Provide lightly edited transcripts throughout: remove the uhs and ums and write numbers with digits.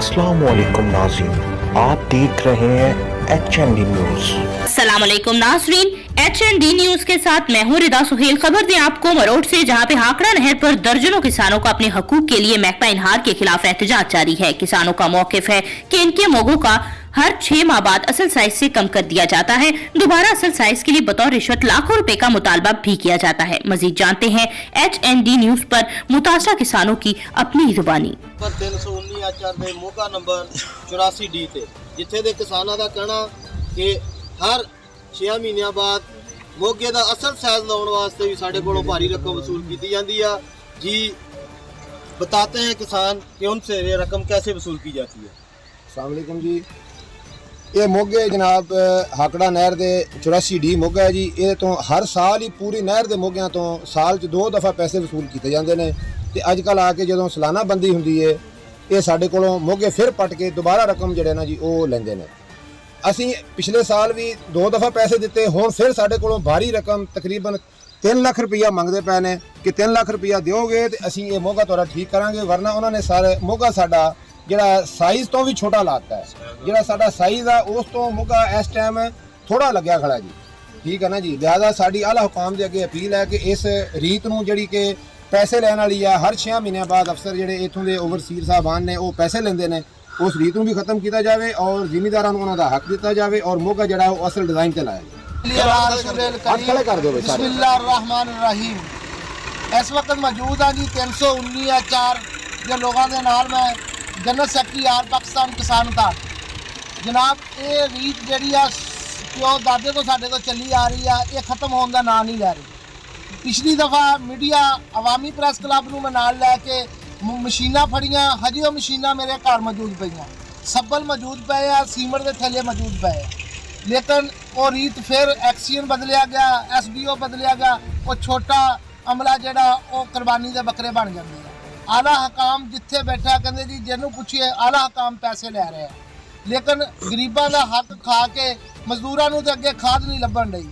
अस्सलाम वालेकुम नाज़रीन, आप देख रहे हैं HND न्यूज़। अस्सलाम वालेकुम नाज़रीन, HND न्यूज़ के साथ मैं हूँ रिदा सुहेल। खबर दें आपको मरोड़ से, जहाँ पे हाकड़ा नहर पर दर्जनों किसानों को अपने हकूक के लिए महकमा इनहार के खिलाफ एहतजाज जारी है। किसानों का मौकिफ है कि इनके मोगों का हर 6 माह बाद असल साइज से कम कर दिया जाता है। दोबारा असल साइज के लिए बतौर रिश्वत लाखों रुपए का मुतालबा भी किया जाता है। मजीद जानते हैं HND न्यूज़ पर मुतासरा किसानों की अपनी जुबानी। 319 ਦੇ ਮੋਗਾ ਨੰਬਰ 84D ਤੇ ਜਿੱਥੇ ਦੇ ਕਿਸਾਨਾਂ ਦਾ ਕਹਿਣਾ ਕਿ ਹਰ 6 ਮਹੀਨਿਆਂ ਬਾਅਦ ਮੋਗੇ ਦਾ ਅਸਲ ਸਾਈਜ਼ ਲਾਉਣ ਵਾਸਤੇ ਵੀ ਸਾਡੇ ਕੋਲੋਂ ਭਾਰੀ ਰਕਮ ਵਸੂਲ ਕੀਤੀ ਜਾਂਦੀ ਆ जी। बताते हैं किसान कि उनसे ये रकम कैसे वसूल की जाती है। अस्सलाम वालेकुम जी। ये मोगे जनाब हाकड़ा नहर दे 84D मोगा है जी। ये तो हर साल ही पूरी नहर दे मोगियां तो साल 'ਚ 2 दफ़ा पैसे वसूल किए जाते हैं। तो अजकल आके जो सालाना बंदी होंगी है ये साढ़े कोलों मोगे फिर पट के दोबारा रकम जड़े ना जी वो लेंदे ने। असी पिछले साल भी 2 दफ़ा पैसे दिते, हुण फिर साढ़े कोलों भारी रकम तकरीबन 3 लाख रुपया मंगते पे ने कि 3 लाख रुपया दोगे तो असी ये मोगा तुहाडा ठीक करांगे, वरना उन्होंने सारे मोगा साडा जिहड़ा साइज़ तो भी छोटा लाता है। जिहड़ा साडा साइज़ आ उस तो मोगा इस टाइम थोड़ा लग्या खड़ा जी, ठीक है ना जी। लिहाजा साडी आला हुकाम दे अगे अपील है कि इस रीत नूं जिहड़ी कि पैसे लैन वाली है, हर 6 महीनों बाद अफसर जिहड़े इत्थों दे ओवरसीर साहबान ने वो पैसे लेंदे ने, उस रीत नूं भी खत्म किया जाए और जिमीदारां नूं उन्हां दा हक दिता जाए और मोगा जिहड़ा वो असल डिज़ाइन ते लाया जाए। कर दो बिस्मिल्लाहिर्रहमानिर्रहीम। इस वक्त मौजूद हाँ जी 319/4 जो लोगों के नाल मैं जनरल सैकटरी आल पाकिस्तान किसान उतार जनाब। ये रीत जी प्यो दादे तो साढ़े तो चली आ रही है, ये खत्म होने का नाम नहीं लै रही। पिछली दफ़ा मीडिया अवामी प्रेस क्लब में मैं नाल लैके मशीनां फड़ियां, हजे वो मशीनां मेरे घर मौजूद पईयां, सब्बल मौजूद पे है, सीमट के थैले मौजूद पे है। लेकिन वो रीत फिर एक्सीएन बदलिया गया, SDO बदलिया गया, वो छोटा अमला जिहड़ा वो कुर्बानी के बकरे बन जाते हैं। आला हकाम जिथे बैठा कहते जी जिन्हों पूछिए आला हकाम पैसे लै रहे हैं, लेकिन गरीबों का हक खा के मजदूरों को तो अगे खाद नहीं लभन रही,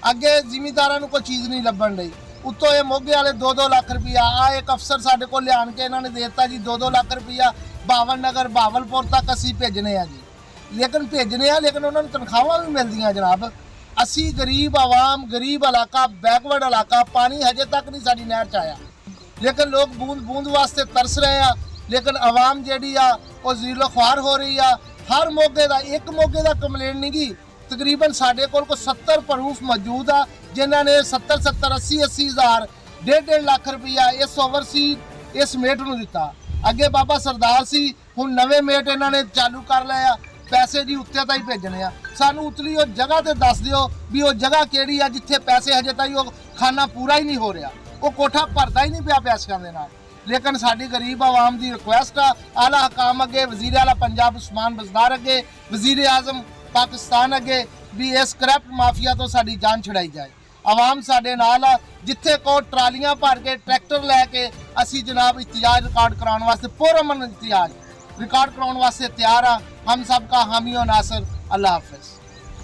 अगे जिमीदारों को कोई चीज़ नहीं लभन रही। उत्तों ये मोगे वाले 2-2 लाख रुपया आ एक अफसर साढ़े को लिया के इन्होंने देता जी 2-2 लाख रुपया बावन नगर बावलपुर तक असी भेजने हैं जी। लेकिन भेजने हैं लेकिन उन्होंने तनख्वाहां भी मिलदियां जनाब। असी गरीब आवाम, गरीब इलाका, बैकवर्ड इलाका, पानी हजे तक नहीं साडी नहर च आया, लेकिन लोग बूंद बूंद वास्ते तरस रहे हैं। लेकिन आवाम जी वो जीलो ख्वार हो रही है। हर मोगे का एक मोगे का कंप्लेन नहीं गी, तकरीबन साढ़े को 70 प्रूफ मौजूद आ जिन्होंने 70-70, 80-80 हज़ार, 1.5 लाख रुपया इस ओवरसी इस मेट में दिता। अगे बाबा सरदार सी, हुण नवे मेट इन्होंने चालू कर लिया, पैसे जी उत्ते ताई भेजने आ। सानू उतली वो जगह तो दस दिओ भी वो जगह केड़ी है जिथे पैसे हजे ताई वो खाना पूरा ही नहीं हो रहा, वो कोठा भरता ही नहीं पिया पैसों के नाल। लेकिन साडी गरीब आवाम की रिक्वेस्ट आ आला हकाम अगे, वजीर आला पंजाब उस्मान बज़दार अगे, वजीर आज़म पाकिस्तान अगे भी इस करप्ट माफिया तो साडी जान छुड़ाई जाए। आवाम साडे नाल आ, जिथे को ट्रालियां भर के ट्रैक्टर लैके असी जनाब इhtजाज रिकॉर्ड कराने वास्ते पुरअमन इhtजाज रिकॉर्ड कराने वास्ते तैयार आ। हम सब का हामी और नासर। अल्लाह हाफिज़।